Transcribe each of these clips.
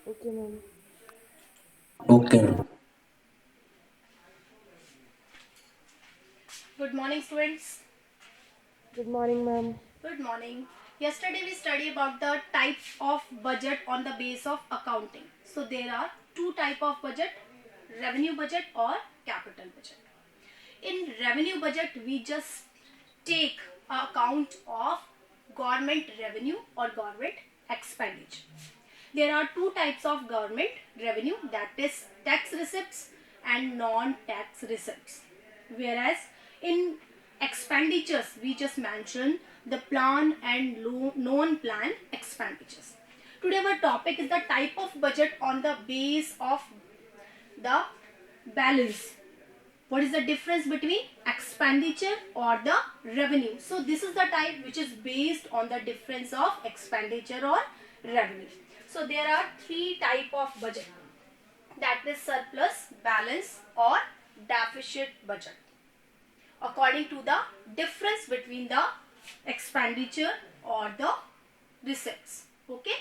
Okay ma'am. Okay. Good morning, students. Good morning ma'am. Good morning. Yesterday we studied about the types of budget on the base of accounting. So there are two type of budget, revenue budget or capital budget. In revenue budget, we just take account of government revenue or government expenditure. There are two types of government revenue, that is tax receipts and non-tax receipts. Whereas in expenditures, we just mention the plan and non-plan expenditures. Today our topic is the type of budget on the base of the balance. What is the difference between expenditure or the revenue? So this is the type which is based on the difference of expenditure or revenue. So there are three type of budget, that is surplus, balance or deficit budget, according to the difference between the expenditure or the receipts. Okay,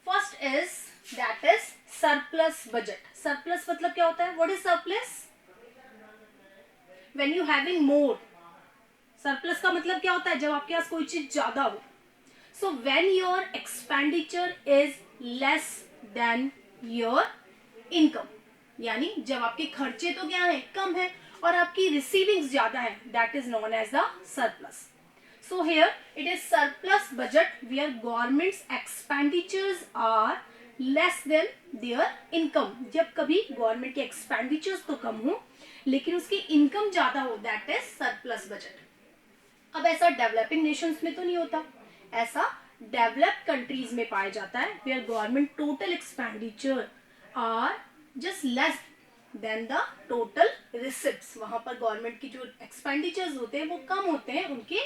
first is that is surplus budget. Surplus मतलब क्या होता है? What is surplus? When you having more. Surplus का मतलब क्या होता है? जब आपके पास कोई चीज ज्यादा हो. So when your expenditure is less than your income, यानी जब आपके खर्चे तो क्या है, कम है, और आपकी रिसीविंग्स ज्यादा है, that is known as the surplus. So here it is surplus budget where government's expenditures are less than their income. जब कभी गवर्नमेंट के एक्सपेंडिचर्स तो कम हो लेकिन उसकी इनकम ज्यादा हो, दैट इज सरप्लस बजट. अब ऐसा डेवलपिंग नेशंस में तो नहीं होता, ऐसा डेवलप्ड कंट्रीज में पाया जाता है, where government total expenditure are just less than the total receipts. वहां पर गवर्नमेंट की जो एक्सपेंडिचर्स होते हैं वो कम होते हैं उनके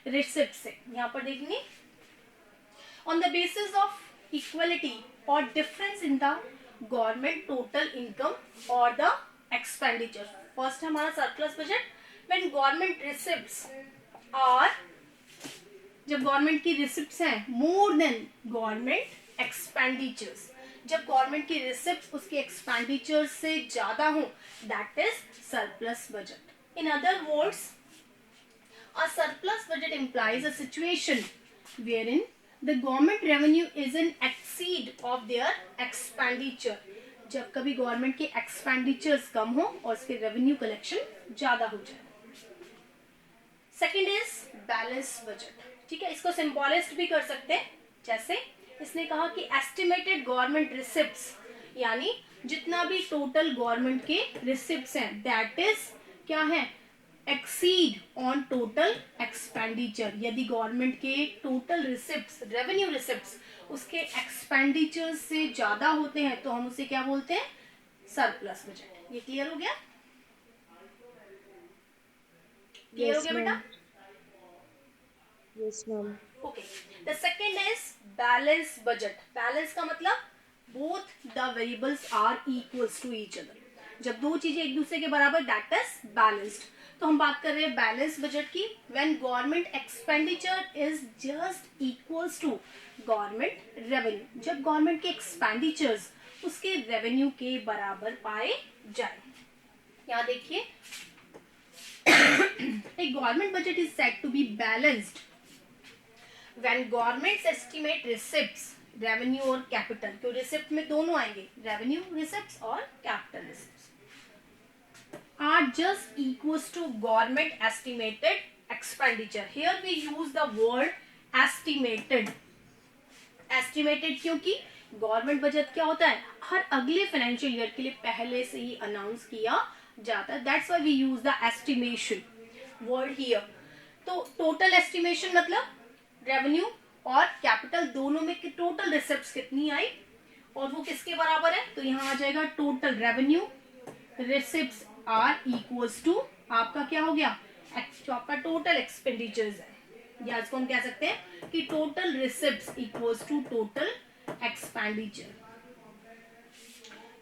रिसिप्ट से. यहाँ पर देखेंगे on the basis of equality और difference in the government total income और द एक्सपेंडिचर. फर्स्ट हमारा surplus budget, when government receipts और जब गवर्नमेंट की रिसिप्ट्स हैं मोर देन गवर्नमेंट एक्सपेंडिचर्स, जब गवर्नमेंट की रिसिप्ट उसके एक्सपेंडिचर से ज्यादा हो, that is surplus budget. In other words, a surplus budget implies a situation wherein the government revenue is in exceed of their expenditure. जब कभी government के expenditures कम हो और उसके रेवेन्यू कलेक्शन ज्यादा हो जाए. Second is balance budget. ठीक है, इसको सिंबॉलिस्ट भी कर सकते हैं. जैसे इसने कहा कि एस्टिमेटेड गवर्नमेंट रिसिप्ट्स, यानी जितना भी टोटल गवर्नमेंट के रिसिप्ट्स हैं, दैट इज क्या है, एक्सीड ऑन टोटल एक्सपेंडिचर. यदि गवर्नमेंट के टोटल रिसिप्ट्स, रेवेन्यू रिसिप्ट्स उसके एक्सपेंडिचर से ज्यादा होते हैं तो हम उसे क्या बोलते हैं, सरप्लस बजट. ये क्लियर हो गया? क्लियर हो गया बेटा? Yes ma'am. Okay, the second is balance budget. Balance का मतलब both the variables are equals to each other. जब दो चीजें एक दूसरे के बराबर, दैट इज बैलेंस्ड. तो हम बात कर रहे हैं बैलेंस बजट की, when government expenditure is just equals to government revenue. जब गवर्नमेंट के एक्सपेंडिचर्स उसके रेवेन्यू के बराबर पाए जाए. यहाँ देखिए, a government budget is said to be balanced when governments estimate receipts, revenue और capital. तो रिसिप्ट में दोनों आएंगे, रेवेन्यू रिसिप्ट्स और capital receipts, are just equals to government estimated expenditure. Here we use the word estimated. Estimated क्योंकि government budget क्या होता है, हर अगले फाइनेंशियल ईयर के लिए पहले से ही अनाउंस किया जाता है. That's why we use the estimation word here. तो टोटल एस्टिमेशन मतलब रेवेन्यू और कैपिटल दोनों में टोटल रिसिप्ट्स कितनी आई और वो किसके बराबर है. तो यहाँ आ जाएगा total revenue receipts are equals to आपका क्या हो गया, जो आपका टोटल एक्सपेंडिचर्स है, या इसको हम कह सकते हैं कि total receipts equals to total expenditure.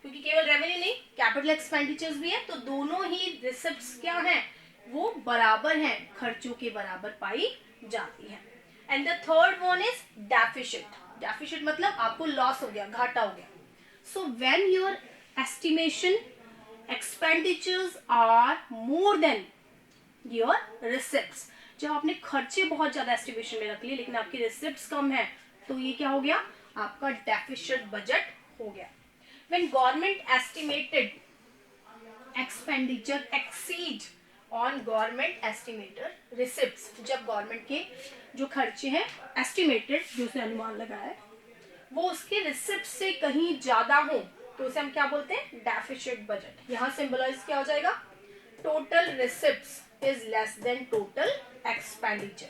क्योंकि केवल रेवेन्यू नहीं, कैपिटल एक्सपेंडिचर्स भी है, तो दोनों ही रिसिप्ट्स क्या हैं, वो बराबर हैं, खर्चों के बराबर पाई जाती है. And the third one is deficit. Deficit मतलब आपको लॉस हो गया, घाटा हो गया. So when your estimation expenditures are more than your receipts, जब आपने खर्चे बहुत ज्यादा एस्टिमेशन में रख लिए लेकिन आपकी रिसिप्ट्स कम है, तो ये क्या हो गया, आपका डेफिसिट बजट हो गया. When government estimated expenditure exceed on government estimated receipts, जब गवर्नमेंट के जो खर्चे हैं एस्टिमेटेड, जो से अनुमान लगाया है, वो उसके रिसिप्ट से कहीं ज्यादा हो, तो उसे हम क्या बोलते हैं, डेफिसिट बजट. यहाँ सिंबलाइज क्या हो जाएगा, total receipts is less than total expenditure.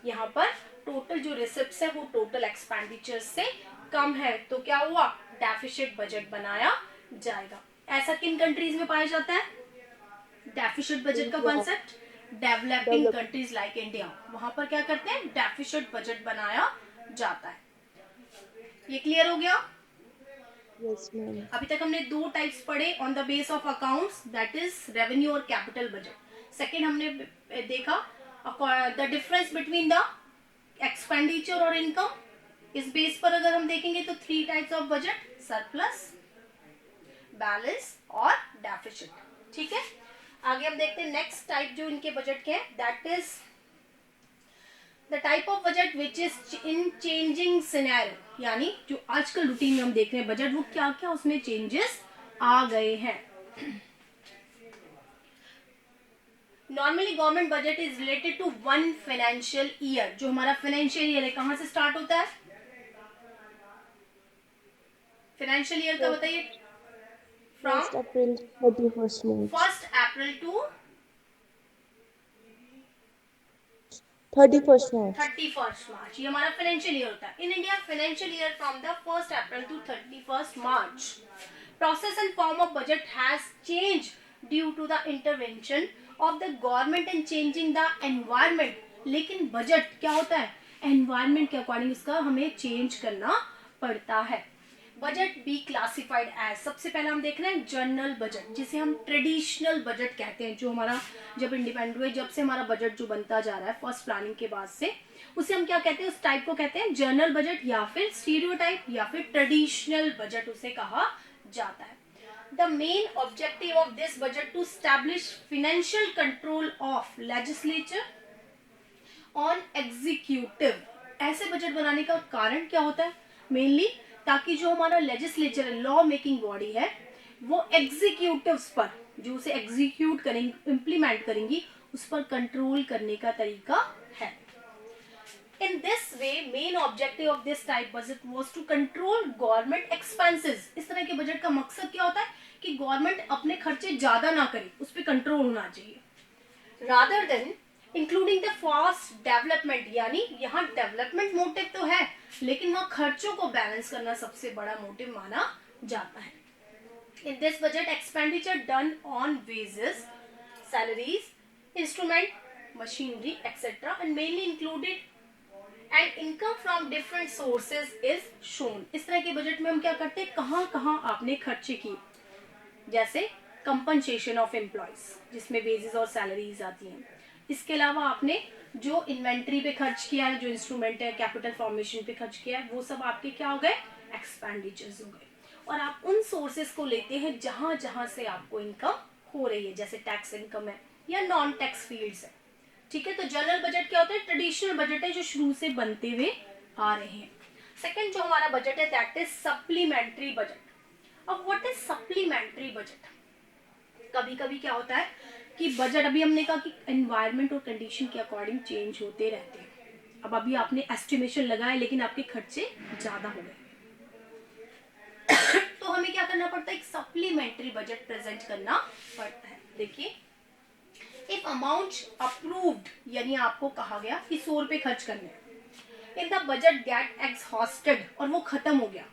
यहाँ पर टोटल जो रिसिप्ट्स है वो टोटल एक्सपेंडिचर से कम है, तो क्या हुआ, डेफिसिट बजट बनाया जाएगा. ऐसा किन कंट्रीज में पाया जाता है डेफिसिट बजट का concept, developing countries like India, वहां पर क्या करते हैं, डेफिसिट बजट बनाया जाता है. ये क्लियर हो गया. Yes, ma'am. अभी तक हमने दो टाइप्स पढ़े on the base of accounts, that is revenue और कैपिटल बजट. सेकेंड हमने देखा the difference between the expenditure और इनकम. इस बेस पर अगर हम देखेंगे तो 3 types of budget, surplus, balance और डेफिसिट. ठीक है, आगे हम देखते हैं नेक्स्ट टाइप जो इनके बजट के हैं, that is the type of budget which is in changing scenario, यानी जो आजकल रूटीन में हम देख रहे हैं बजट, वो क्या क्या उसमें चेंजेस आ गए हैं. Normally government budget is related to 1 financial year. जो हमारा फाइनेंशियल ईयर है कहां से स्टार्ट होता है, फाइनेंशियल ईयर का बताइए, from 1st April, 31st March. 1st April to 31st March. 31st March, ये हमारा फाइनेंशियल ईयर होता है. In India financial year from the 1st April to 31st March. Process and form of budget has changed due to the intervention of the government in changing the environment. लेकिन budget क्या होता है, environment के according इसका हमें change करना पड़ता है. बजट बी क्लासिफाइड एज, सबसे पहले हम देख रहे हैं जनरल बजट, जिसे हम ट्रेडिशनल बजट कहते हैं. जो हमारा जब इंडिपेंडेंट हुए, जब से हमारा बजट जो बनता जा रहा है फर्स्ट प्लानिंग के बाद से, उसे हम क्या कहते हैं, उस टाइप को कहते हैं जनरल बजट, या फिर स्टीरियोटाइप, या फिर ट्रेडिशनल बजट उसे कहा जाता है. The main objective of this budget to establish financial control of legislature on executive. ऐसे बजट बनाने का कारण क्या होता है, मेनली ताकि जो हमारा लेजिस्लेचर लॉ मेकिंग बॉडी है, वो एग्जीक्यूटिव्स पर, जो उसे एग्जीक्यूट करेंगी, इम्प्लीमेंट करेंगी, उस पर कंट्रोल करने का तरीका है. In this way, main objective of this type budget was to control government expenses. इस तरह के बजट का मकसद क्या होता है कि गवर्नमेंट अपने खर्चे ज्यादा ना करे, उस पर कंट्रोल होना चाहिए. Rather than including the fast development, यानी यहाँ डेवलपमेंट मोटिव तो है, लेकिन वहाँ खर्चों को बैलेंस करना सबसे बड़ा मोटिव माना जाता है. In this budget expenditure done on wages, salaries, instrument, machinery etcetera and mainly included and income from different sources is shown. इस तरह के बजट में हम क्या करते हैं, कहाँ कहाँ आपने खर्चे किए, जैसे कंपनसेशन ऑफ एम्प्लॉयज, जिसमें वेजेस और सैलरीज आती हैं. इसके अलावा आपने जो इन्वेंट्री पे खर्च किया है, जो इंस्ट्रूमेंट है, कैपिटल फॉर्मेशन पे खर्च किया है, वो सब आपके क्या हो गए, एक्सपेंडिचर्स हो गए. और आप उन सोर्सेज को लेते हैं जहां जहां से आपको इनकम हो रही है, जैसे टैक्स इनकम है या नॉन टैक्स फील्ड्स है. ठीक है, तो जनरल बजट क्या होता है, ट्रेडिशनल बजट है जो शुरू से बनते हुए आ रहे हैं. सेकेंड जो हमारा बजट है दैट इज सप्लीमेंट्री बजट. अब व्हाट इज सप्लीमेंट्री बजट, कभी कभी क्या होता है कि बजट, अभी हमने कहा कि एनवायरनमेंट और कंडीशन के अकॉर्डिंग चेंज होते रहते हैं. अब अभी आपने एस्टिमेशन लगाया लेकिन आपके खर्चे ज्यादा हो गए, तो हमें क्या करना पड़ता है, एक सप्लीमेंट्री बजट प्रेजेंट करना पड़ता है. देखिए, इफ अमाउंट अप्रूव्ड, यानी आपको कहा गया कि 100 रुपए खर्च करने, in the budget get exhausted, और वो खत्म हो गया,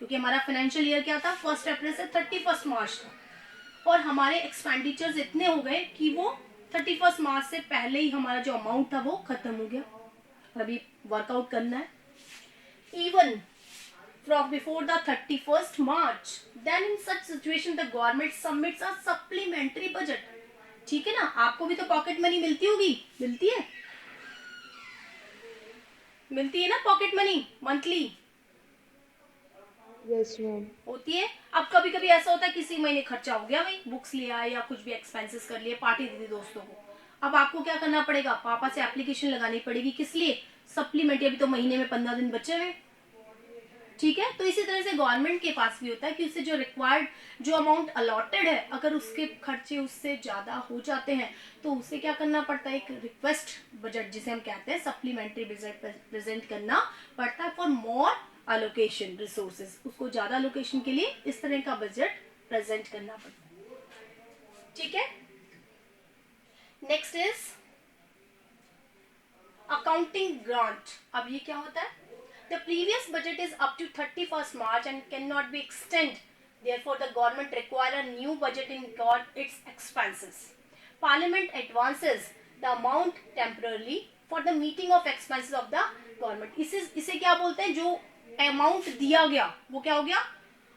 क्योंकि हमारा फाइनेंशियल ईयर क्या था, 1 अप्रैल से 31 मार्च था, और हमारे एक्सपेंडिचर्स इतने हो गए कि वो 31 मार्च से पहले ही हमारा जो अमाउंट था वो खत्म हो गया. अभी वर्कआउट करना है. Even from before the 31st March, then in such situation the government submits a supplementary budget. ठीक है ना, आपको भी तो पॉकेट मनी मिलती होगी, मिलती है, मिलती है ना pocket money monthly. Yes, ma'am. होती है। अब कभी कभी ऐसा होता है किसी महीने खर्चा हो गया भाई, बुक्स लिया या कुछ भी एक्सपेंसेस कर लिए, पार्टी दे दी दोस्तों को, अब आपको क्या करना पड़ेगा, पापा से एप्लीकेशन लगानी पड़ेगी, किस लिए, सप्लीमेंट्री, अभी तो महीने में 15 दिन बचे हुए। ठीक है, तो इसी तरह से गवर्नमेंट के पास भी होता है कि उससे जो रिक्वायर्ड, जो अमाउंट अलॉटेड है, अगर उसके खर्चे उससे ज्यादा हो जाते हैं तो उसे क्या करना पड़ता है, एक रिक्वेस्ट बजट जिसे हम कहते हैं सप्लीमेंट्री बजट प्रेजेंट करना पड़ता है फॉर मोर अलोकेशन रिसोर्सेज, उसको ज्यादा अलोकेशन के लिए इस तरह का बजट प्रेजेंट करना पड़ता है। ठीक है, नेक्स्ट इज अकाउंटिंग ग्रांट। अब ये क्या होता है, the previous budget is up to 31st March and cannot be extended, therefore the government require a new budget in record its expenses. Parliament advances the amount temporarily for the meeting of expenses of the government. इसे क्या बोलते हैं, जो amount दिया गया वो क्या हो गया,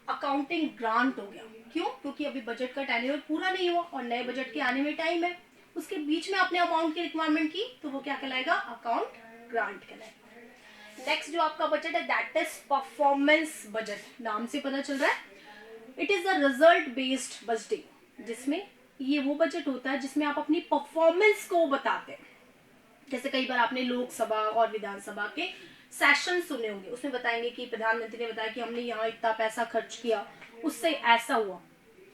अकाउंटिंग ग्रांट हो गया। क्यों, क्योंकि अभी बजट का टेन्योर पूरा नहीं हुआ और नए बजट के आने में टाइम है, उसके बीच में आपने अमाउंट की रिक्वायरमेंट की तो वो क्या कहलाएगा, अकाउंट ग्रांट कहलाएगा। नेक्स्ट जो आपका बजट है दैट इज परफॉर्मेंस बजट, नाम से पता चल रहा है it is the result based budgeting, जिसमें ये वो बजट होता है जिसमें आप अपनी परफॉर्मेंस को बताते हैं। जैसे कई बार आपने लोकसभा और विधानसभा के सेशन सुने होंगे, उसमें बताएंगे कि प्रधानमंत्री ने बताया कि हमने यहाँ इतना पैसा खर्च किया, उससे ऐसा हुआ।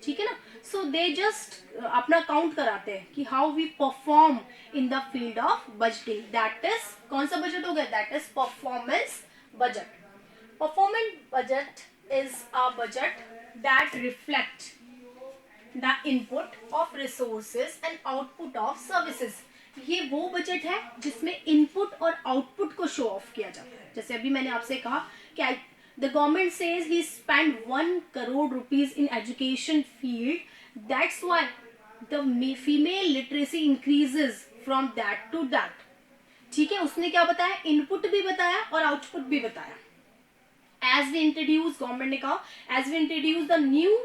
ठीक है ना, सो दे जस्ट अपना काउंट कराते हैं कि how we perform in the field of budgeting, that is कौन सा बजट हो गया, that is performance budget. Performance budget is a budget that reflect the input of resources and output of services. ये वो budget है जिसमें input और output को शो ऑफ किया जाता है। जैसे अभी मैंने आपसे कहा कि the government says he spent 1 crore rupees in education field, that's why the female literacy increases from that to that. ठीक है, उसने क्या बताया, इनपुट भी बताया और आउटपुट भी बताया। एज वी इंट्रोड्यूस, गवर्नमेंट ने कहा as we introduce the new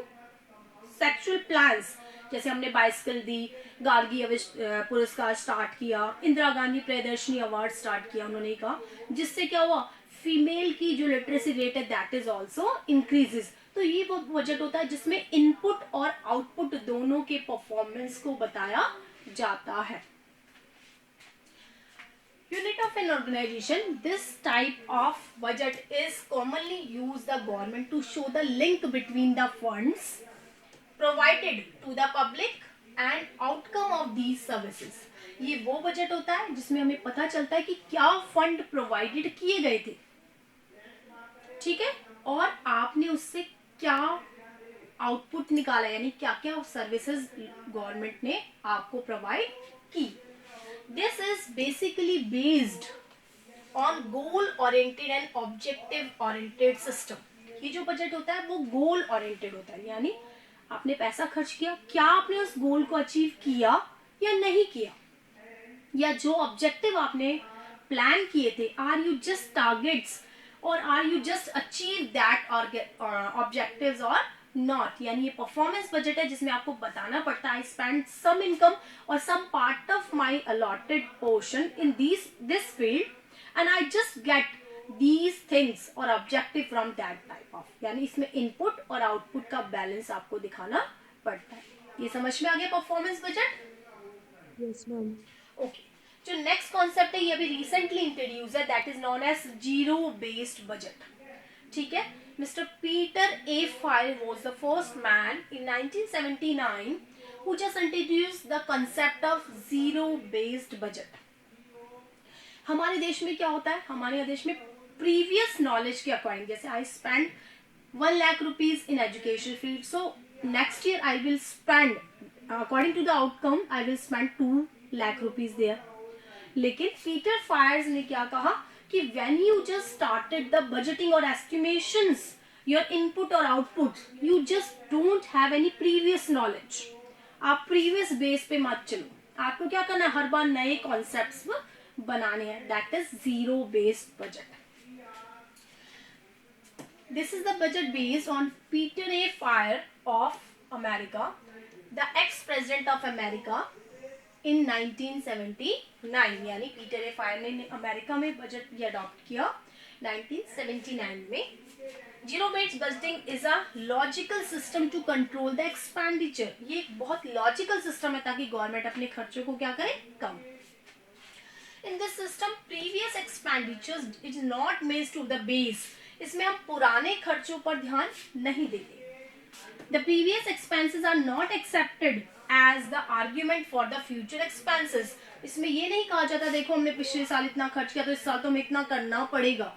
sexual plans, जैसे हमने बाइसिकल दी, गार्गी पुरस्कार स्टार्ट किया, इंदिरा गांधी प्रियदर्शनी अवार्ड स्टार्ट किया, उन्होंने कहा जिससे क्या हुआ, फीमेल की जो लिटरेसी रेट है दैट इज ऑल्सो इंक्रीजेस। तो ये वो बजट होता है जिसमें इनपुट और आउटपुट दोनों के परफॉर्मेंस को बताया जाता है। Unit of an organization, this type of budget is commonly used the government to show the link between the funds provided to the public and outcome of these services. ये वो budget होता है जिसमें हमें पता चलता है कि क्या फंड प्रोवाइडेड किए गए थे, ठीक है, और आपने उससे क्या आउटपुट निकाला, यानी क्या क्या सर्विसेज गवर्नमेंट ने आपको प्रोवाइड की। This is basically based on goal oriented and objective oriented system. ये जो बजट होता है वो गोल ओरिएंटेड होता है, यानी आपने पैसा खर्च किया, क्या आपने उस गोल को अचीव किया या नहीं किया, या जो ऑब्जेक्टिव आपने प्लान किए थे, आर यू जस्ट टारगेट्स और are you just achieve that objectives और नॉट। यानी ये परफॉर्मेंस बजट है जिसमें आपको बताना पड़ता है आई स्पेंड सम इनकम और some part of my allotted portion in this field and I just get these things और objective from that type of, यानी इसमें इनपुट और आउटपुट का बैलेंस आपको दिखाना पड़ता है। ये समझ में आ गया performance budget? Yes, ma'am. Okay, जो नेक्स्ट कॉन्सेप्ट है ये अभी रिसेंटली इंट्रोड्यूस है, that is known as zero based budget. ठीक है, mister Peter A Fire was the first man in 1979 who just introduced the concept of zero based budget। हमारे देश में क्या होता है, हमारे देश में प्रीवियस नॉलेज के अकॉर्डिंग, जैसे I spend 1 lakh rupees in education field, so next year I will spend according to the outcome I will spend 2 lakh rupees there. लेकिन पीटर फायर्स ने क्या कहा कि when you just started the budgeting और estimations, your input और output, you just don't have any previous knowledge. आप previous base पे मत चलो, आपको क्या करना है, हर बार नए कॉन्सेप्ट्स बनाने हैं, that is zero based budget. This is the budget based on Peter A. Fire of America, the ex-president of America in 1979। यानी पीटर ए फायर ने अमेरिका में बजट ये अडॉप्ट किया 1979 में। Zero based budgeting is a logical system to control the expenditure. ये एक बहुत logical system है ताकि गवर्नमेंट अपने खर्चों को क्या करे, कम। In this system previous expenditures is not matched to the base. इसमें हम पुराने खर्चों पर ध्यान नहीं देते। The previous expenses are not accepted as the argument for the future expenses. इसमें ये नहीं कहा जाता देखो हमने पिछले साल इतना खर्च किया तो इस साल तो हमें इतना करना पड़ेगा,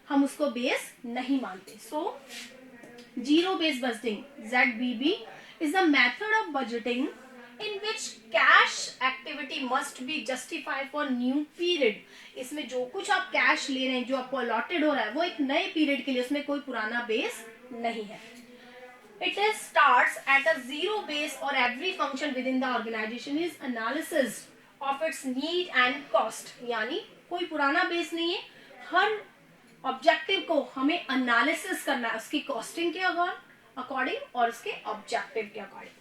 हम उसको बेस नहीं मानते। So zero base budgeting ZBB is a method of budgeting in which cash activity must be justified for new period। इसमें जो कुछ आप कैश ले रहे हैं, जो आपको अलॉटेड हो रहा है, वो एक नए पीरियड के लिए, उसमें कोई पुराना बेस नहीं है। It is starts at a zero base or every function within the organization is analysis of its need and cost। यानी कोई पुराना बेस नहीं है, हर ऑब्जेक्टिव को हमें एनालिसिस करना है उसकी कॉस्टिंग के अकॉर्डिंग और उसके ऑब्जेक्टिव के according.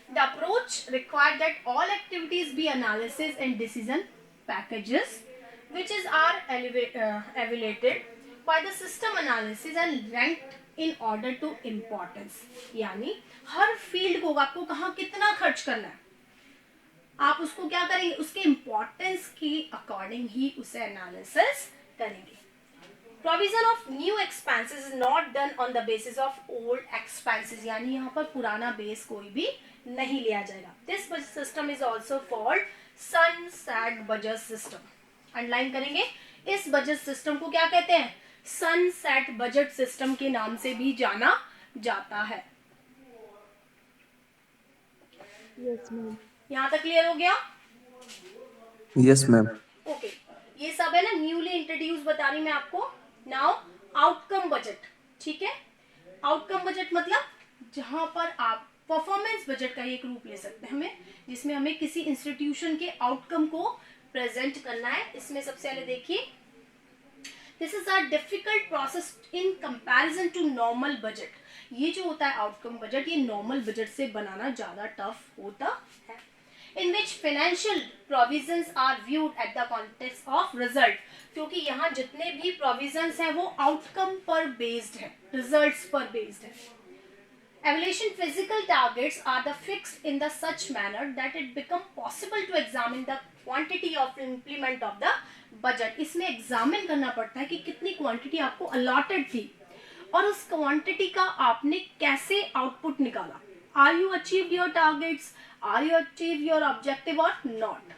The approach required that all activities be analysis and decision packages which are evaluated by the system analysis and ranked in order to importance। यानी हर फील्ड को आपको कहाँ कितना खर्च करना है, आप उसको क्या करेंगे, उसके इंपॉर्टेंस के अकॉर्डिंग ही उसे एनालिसिस करेंगे। Provision of new expenses is not done on the basis of old expenses. यानी यहाँ पर पुराना बेस कोई भी नहीं लिया जाएगा। This system is also called sunset budget system. Underline करेंगे, इस बजट सिस्टम को क्या कहते हैं, सनसेट बजट सिस्टम के नाम से भी जाना जाता है। Yes, ma'am. यहाँ तक क्लियर हो गया? Yes ma'am. ओके, ये सब है ना न्यूली इंट्रोड्यूस बता रही मैं आपको। नाउ आउटकम बजट, ठीक है। आउटकम बजट मतलब जहां पर आप परफॉर्मेंस बजट का एक रूप ले सकते हैं हमें, जिसमें हमें किसी इंस्टीट्यूशन के आउटकम को प्रेजेंट करना है। इसमें सबसे पहले देखिए, this is a difficult process in comparison to normal budget. ये जो होता है आउटकम बजट, ये नॉर्मल बजट से बनाना ज्यादा टफ होता है। In which financial provisions are viewed at the context of result। क्योंकि यहाँ जितने भी provisions हैं वो outcome पर based है, results पर based है। Evaluation physical targets are the fixed in the such manner that it become possible to examine the quantity of implement of the budget। इसमें examine करना पड़ता है कि कितनी quantity आपको allotted थी और उस quantity का आपने कैसे output निकाला। Are you achieved your targets? Are you achieve your objective or not?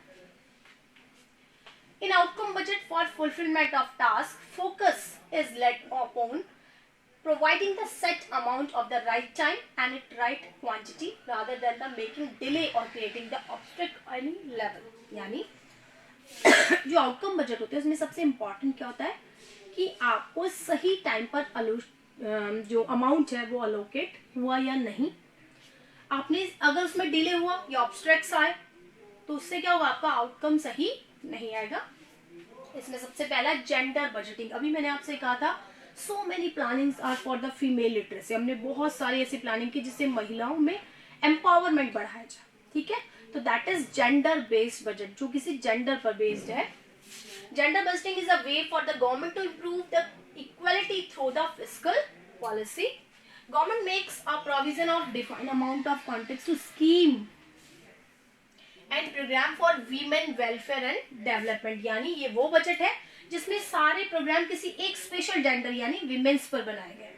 In outcome budget for fulfillment of task, focus is laid upon providing the set amount of the right time and at right quantity rather than the making delay or creating the obstacle any level। यानी जो outcome budget होते हैं उसमें सबसे important क्या होता है कि आपको सही टाइम पर जो अमाउंट है वो अलोकेट हुआ या नहीं। आपने अगर उसमें डिले हुआ या ऑब्स्ट्रैक्ट्स आए तो उससे क्या होगा, आपका आउटकम सही नहीं आएगा। इसमें सबसे पहला जेंडर बजटिंग। अभी मैंने आपसे कहा था so many plannings are for the female literacy. हमने बहुत सारी ऐसी प्लानिंग की जिससे महिलाओं में एम्पावरमेंट बढ़ाया जाए, ठीक है। तो that is gender based budget, जो किसी जेंडर पर बेस्ड है। Gender budgeting is a way for the government to improve the equality through the fiscal policy. Government makes a provision of defined amount of context to scheme and program for women welfare and development। यानी ये वो budget है जिसमें सारे programme किसी एक special gender यानी women's पर बनाए गए।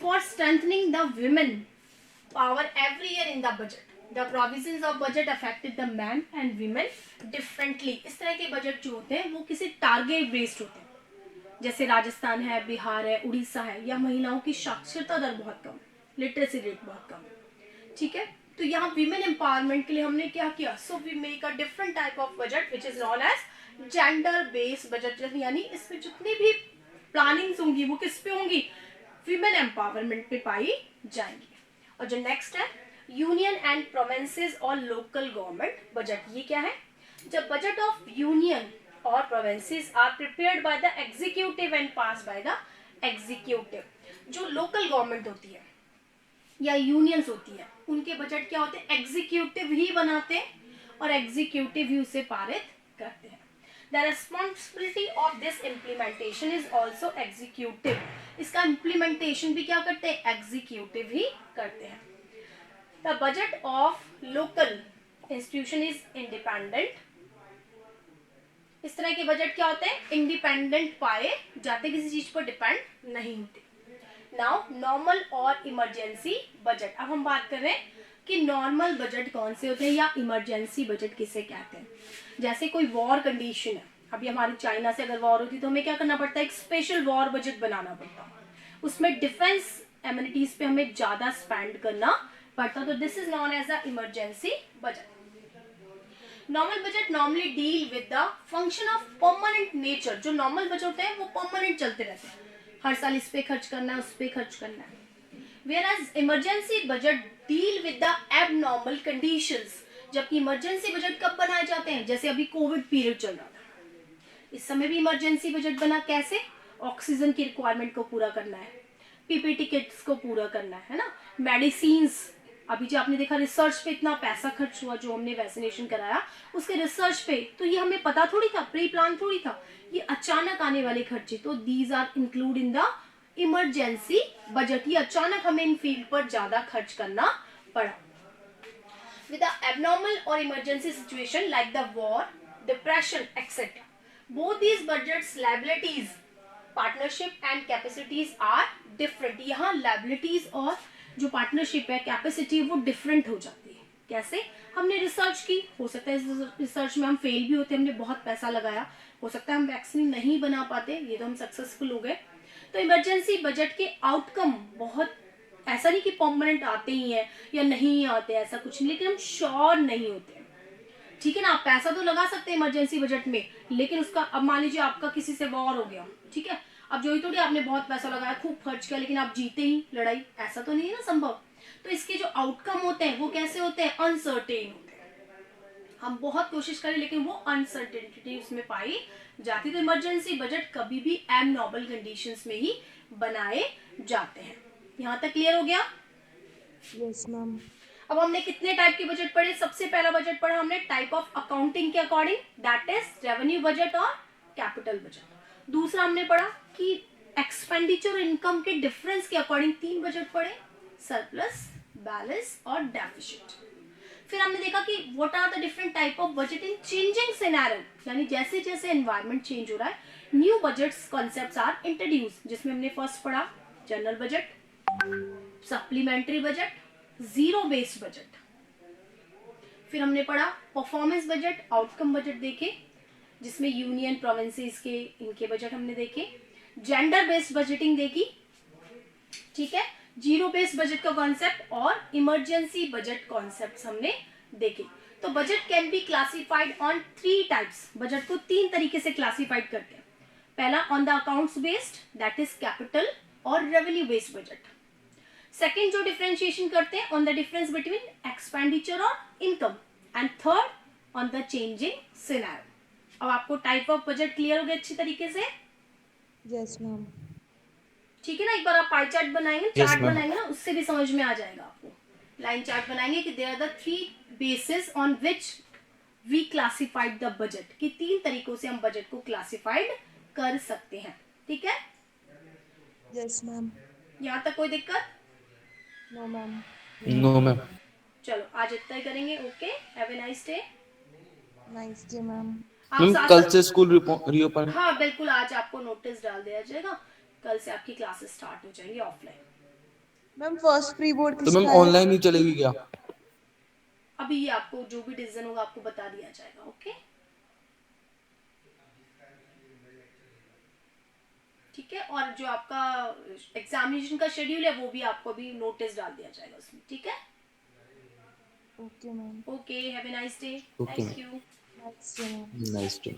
For strengthening the women power every year in the budget, the provisions of budget affected the men and women differently। इस तरह के बजट जो होते हैं वो किसी टारगेट बेस्ड होते हैं। जैसे राजस्थान है, बिहार है, उड़ीसा है, या महिलाओं की साक्षरता दर बहुत कम, लिटरेसी रेट बहुत कम, ठीक है। तो यहाँ विमेन एम्पावरमेंट के लिए हमने क्या किया, so we make a different type of budget which is known as gender based budget. यानी इसमें जितनी भी प्लानिंग्स होंगी वो किस पे होंगी, विमेन एम्पावरमेंट पे पाई जाएंगी। और जो नेक्स्ट है यूनियन एंड प्रोविंसेस और लोकल गवर्नमेंट बजट। ये क्या है, जब बजट ऑफ यूनियन और provinces are prepared by the executive and passed by the executive। जो लोकल गवर्नमेंट होती है या यूनियंस होती है उनके बजट क्या होते हैं, एग्जीक्यूटिव ही बनाते हैं और एग्जीक्यूटिव ही उसे पारित करते हैं। The responsibility of this implementation is also executive. इसका इम्प्लीमेंटेशन भी क्या करते हैं, एग्जीक्यूटिव ही करते हैं. The budget of local institution is independent. इस तरह के बजट क्या होते हैं, इंडिपेंडेंट पाए जाते, किसी चीज पर डिपेंड नहीं होते. नाउ नॉर्मल और इमरजेंसी बजट. अब हम बात कर रहे हैं कि नॉर्मल बजट कौन से होते हैं या इमरजेंसी बजट किसे कहते हैं. जैसे कोई वॉर कंडीशन है, अभी हमारी चाइना से अगर वॉर होती तो हमें क्या करना पड़ता है, एक स्पेशल वॉर बजट बनाना पड़ता. उसमें डिफेंस एमिनिटीज पे हमें ज्यादा स्पेंड करना पड़ता. तो this is known as a emergency budget. Normal budget normally deal with the function of permanent nature. जो नॉर्मल बजट होते हैं वो परमानेंट चलते रहते हैं, हर साल इस पे खर्च करना है, उस पे खर्च करना है. Whereas emergency budget deal with the abnormal conditions. जबकि इमरजेंसी बजट कब बनाए जाते हैं, जैसे अभी कोविड पीरियड चल रहा था, इस समय भी इमरजेंसी बजट बना. कैसे, ऑक्सीजन की रिक्वायरमेंट को पूरा करना है, पीपीटी किट्स को पूरा करना है ना, मेडिसिन्स. अभी जो आपने देखा रिसर्च पे इतना पैसा खर्च हुआ, जो हमने वैक्सीनेशन कराया उसके रिसर्च पे, तो ये हमें पता थोड़ी था, प्री प्लान थोड़ी था, ये अचानक आने वाले खर्चे. तो these are include in the emergency budget. ये अचानक हमें इन फील्ड पर ज्यादा खर्च करना पड़ा. विद द एबनॉर्मल और emergency situation like the war, depression etcetera, both these budgets liabilities, partnership and capacities are different. यहाँ लायबिलिटीज और जो पार्टनरशिप है, कैपेसिटी, वो डिफरेंट हो जाती है. कैसे, हमने रिसर्च की, हो सकता है इस रिसर्च में हम फेल भी होते, हमने बहुत पैसा लगाया, हो सकता है हम वैक्सीन नहीं बना पाते, ये तो हम सक्सेसफुल हो गए. तो इमरजेंसी बजट के आउटकम बहुत, ऐसा नहीं कि परमानेंट आते ही हैं या नहीं आते, ऐसा कुछ नहीं, लेकिन हम श्योर नहीं होते. ठीक है ना, आप पैसा तो लगा सकते हैं इमरजेंसी बजट में, लेकिन उसका, अब मान लीजिए आपका किसी से वॉर हो गया, ठीक है, अब जो ही थोड़ी आपने बहुत पैसा लगाया, खूब खर्च किया, लेकिन आप जीते ही लड़ाई, ऐसा तो नहीं है ना संभव. तो इसके जो आउटकम होते हैं वो कैसे होते हैं, अनसर्टेन होते हैं. हम बहुत कोशिश करें लेकिन वो अनसर्टेनिटी उसमें पाई जाती. तो इमरजेंसी बजट कभी भी एबनॉर्मल कंडीशंस में ही बनाए जाते हैं. यहाँ तक क्लियर हो गया. Yes ma'am. अब हमने कितने टाइप के बजट पढ़े. सबसे पहला बजट पढ़ा हमने टाइप ऑफ अकाउंटिंग के according, that is revenue budget और कैपिटल बजट. दूसरा हमने पढ़ा कि एक्सपेंडिचर और इनकम के डिफरेंस के अकॉर्डिंग 3 बजट पढ़े, सरप्लस, बैलेंस और डेफिसिट. फिर हमने देखा कि what are the different type of budget in changing scenario, यानी जैसे जैसे एनवायरनमेंट चेंज हो रहा है, new budgets concepts are introduce. जिसमें हमने फर्स्ट पढ़ा general budget, supplementary budget, zero based budget. फिर हमने पढ़ा परफॉर्मेंस बजट, आउटकम बजट देखे, जिसमें यूनियन प्रोविंसेस के इनके बजट हमने देखे. जेंडर बेस्ड बजटिंग देखी, ठीक है, जीरो बेस्ड बजट का कॉन्सेप्ट और इमरजेंसी बजट कॉन्सेप्ट्स हमने देखे. तो budget can be classified on 3 types. Budget को 3 तरीके से क्लासिफाइड करते हैं. पहला on the accounts based, that is capital और रेवेन्यू बेस्ड बजट. सेकेंड जो डिफरेंशिएशन करते हैं on the difference between expenditure और income. And third on the changing scenario. अब आपको टाइप ऑफ बजट क्लियर हो गया अच्छी तरीके से. Yes ma'am. ठीक है ना. एक बार आप पाई चार्ट बनाएंगे, चार्ट बनाएंगे ना, उससे भी समझ में आ जाएगा आपको. लाइन चार्ट बनाएंगे कि there are the 3 basis on which we classified the budget, कि 3 तरीकों से हम बजट को क्लासिफाइड कर सकते हैं. ठीक है. Yes ma'am. यहाँ तक कोई दिक्कत? No ma'am. No ma'am. चलो आज इतना ही करेंगे. Okay, have a nice day. Nice day ma'am. Ma'am कल से स्कूल रीओपन. हाँ बिल्कुल, आज आपको नोटिस डाल दिया जाएगा, कल से आपकी क्लासेस स्टार्ट हो जाएंगी offline. Ma'am first pre board तो किसका मैम है? ऑनलाइन ही चलेगी क्या? अभी ये आपको जो भी डिसीजन होगा आपको बता दिया जाएगा. ओके, ठीक है. और जो आपका एग्जामिनेशन का शेड्यूल है वो भी आपको भी नोटिस डाल दिया जाएगा उसमें. ठीक है. Okay ma'am. Okay, have a nice day. Okay. Thank you. Nice day ma'am. Nice to.